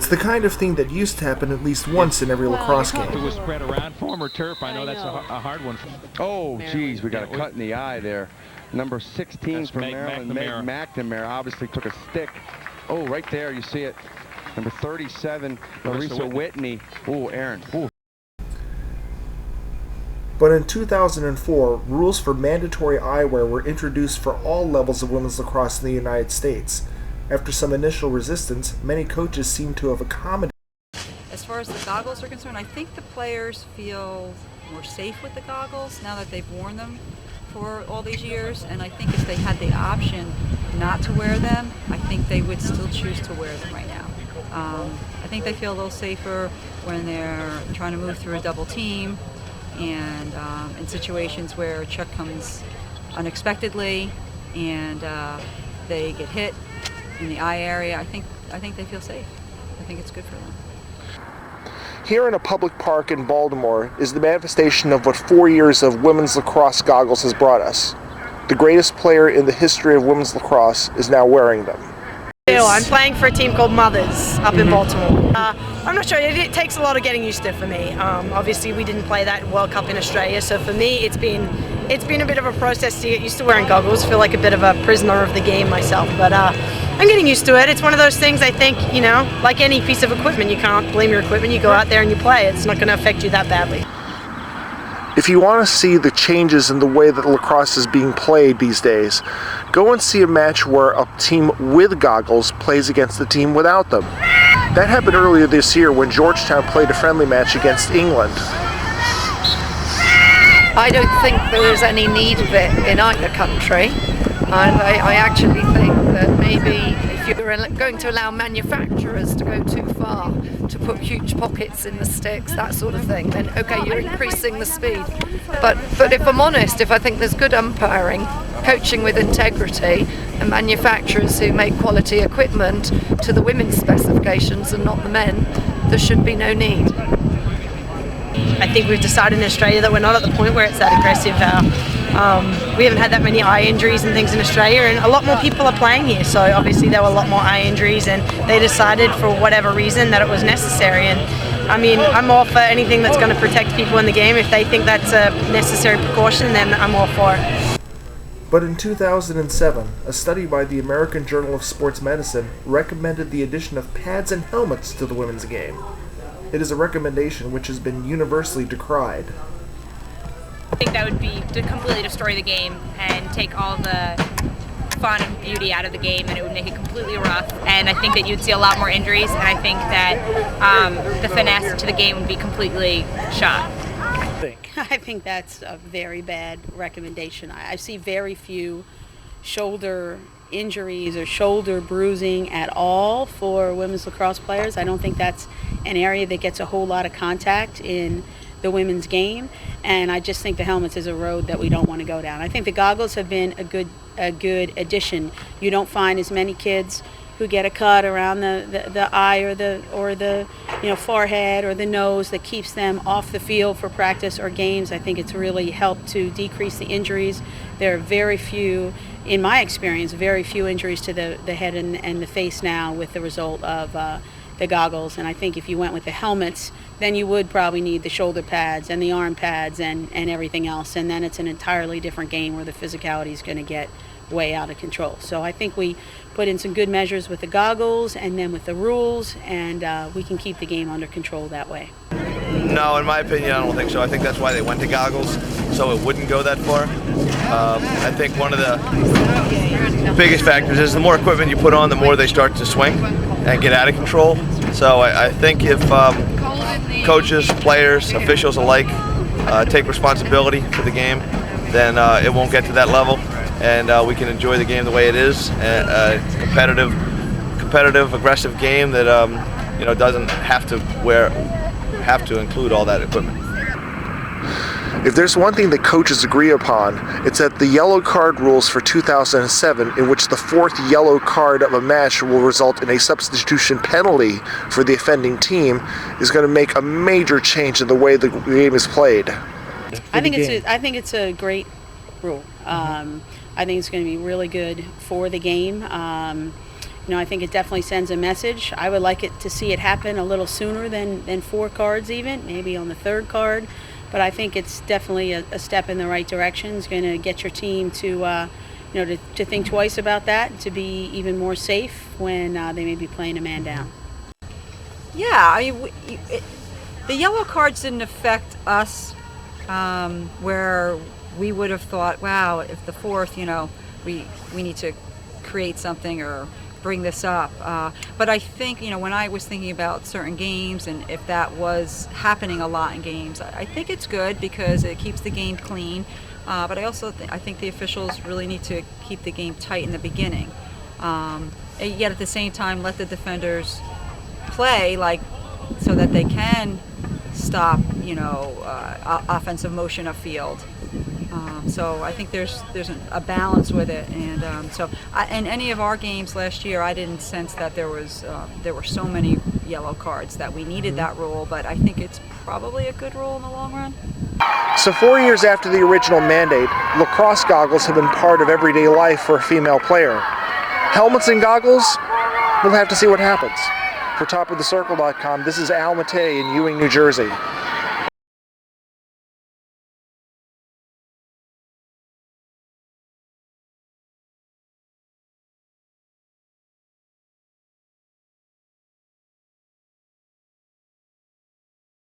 It's the kind of thing that used to happen at least once in every lacrosse game. It was spread around. Former turf, I know that's a hard one. Oh, geez, we got a cut in the eye there. Number 16 for Maryland, Meg McNamara, obviously took a stick. Oh, right there, you see it. Number 37, Larissa Whitney. Oh, Aaron. Ooh. But in 2004, rules for mandatory eyewear were introduced for all levels of women's lacrosse in the United States. After some initial resistance, many coaches seem to have accommodated. As far as the goggles are concerned, I think the players feel more safe with the goggles now that they've worn them for all these years, and I think if they had the option not to wear them, I think they would still choose to wear them right now. I think they feel a little safer when they're trying to move through a double team and in situations where a check comes unexpectedly and they get hit in the eye area. I think they feel safe. I think it's good for them. Here in a public park in Baltimore is the manifestation of what 4 years of women's lacrosse goggles has brought us. The greatest player in the history of women's lacrosse is now wearing them. I'm playing for a team called Mothers up in Baltimore. I'm not sure, it takes a lot of getting used to for me. Obviously we didn't play that World Cup in Australia, so for me it's been a bit of a process to get used to wearing goggles. Feel like a bit of a prisoner of the game myself, but I'm getting used to it. It's one of those things, I think, you know, like any piece of equipment, you can't blame your equipment. You go out there and you play. It's not going to affect you that badly. If you want to see the changes in the way that lacrosse is being played these days, go and see a match where a team with goggles plays against the team without them. That happened earlier this year when Georgetown played a friendly match against England. I don't think there is any need of it in either country, and I actually think that maybe if you're going to allow manufacturers to go too far, to put huge pockets in the sticks, that sort of thing, then okay, you're increasing the speed. But if I'm honest, if I think there's good umpiring, coaching with integrity, and manufacturers who make quality equipment to the women's specifications and not the men, there should be no need. I think we've decided in Australia that we're not at the point where it's that aggressive. We haven't had that many eye injuries and things in Australia, and a lot more people are playing here, so obviously there were a lot more eye injuries, and they decided for whatever reason that it was necessary. And I mean, I'm all for anything that's going to protect people in the game. If they think that's a necessary precaution, then I'm all for it. But in 2007, a study by the American Journal of Sports Medicine recommended the addition of pads and helmets to the women's game. It is a recommendation which has been universally decried. I think that would be to completely destroy the game and take all the fun and beauty out of the game, and it would make it completely rough. And I think that you'd see a lot more injuries, and I think that the finesse to the game would be completely shot. I think that's a very bad recommendation. I see very few shoulder injuries or shoulder bruising at all for women's lacrosse players. I don't think that's an area that gets a whole lot of contact in the women's game, and I just think the helmets is a road that we don't want to go down. I think the goggles have been a good addition. You don't find as many kids who get a cut around the eye or the forehead or the nose that keeps them off the field for practice or games. I think it's really helped to decrease the injuries. There are very few, in my experience, very few injuries to the head and the face now with the result of the goggles. And I think if you went with the helmets, then you would probably need the shoulder pads and the arm pads and everything else. And then it's an entirely different game where the physicality is going to get way out of control. So I think we put in some good measures with the goggles and then with the rules, and we can keep the game under control that way. No, in my opinion, I don't think so. I think that's why they went to goggles, so it wouldn't go that far. I think one of the biggest factors is the more equipment you put on, the more they start to swing and get out of control. So I think if coaches, players, officials alike take responsibility for the game, then it won't get to that level, and we can enjoy the game the way it is, a competitive, aggressive game that doesn't have to include all that equipment. If there's one thing that coaches agree upon, it's that the yellow card rules for 2007, in which the fourth yellow card of a match will result in a substitution penalty for the offending team, is going to make a major change in the way the game is played. I think it's a great rule. I think it's going to be really good for the game. I think it definitely sends a message. I would like it to see it happen a little sooner than 4 cards even, maybe on the 3rd card. But I think it's definitely a step in the right direction. It's going to get your team to, to think twice about that, to be even more safe when they may be playing a man down. Yeah, I mean, the yellow cards didn't affect us where we would have thought, wow, if the 4th, we need to create something or bring this up. But I think, when I was thinking about certain games and if that was happening a lot in games, I think it's good because it keeps the game clean. But I also I think the officials really need to keep the game tight in the beginning. Yet at the same time, let the defenders play so that they can stop, offensive motion upfield. So I think there's a balance with it, and in any of our games last year, I didn't sense that there were so many yellow cards that we needed that rule. But I think it's probably a good rule in the long run. So 4 years after the original mandate, lacrosse goggles have been part of everyday life for a female player. Helmets and goggles, we'll have to see what happens. For topofthecircle.com, this is Al Matei in Ewing, New Jersey.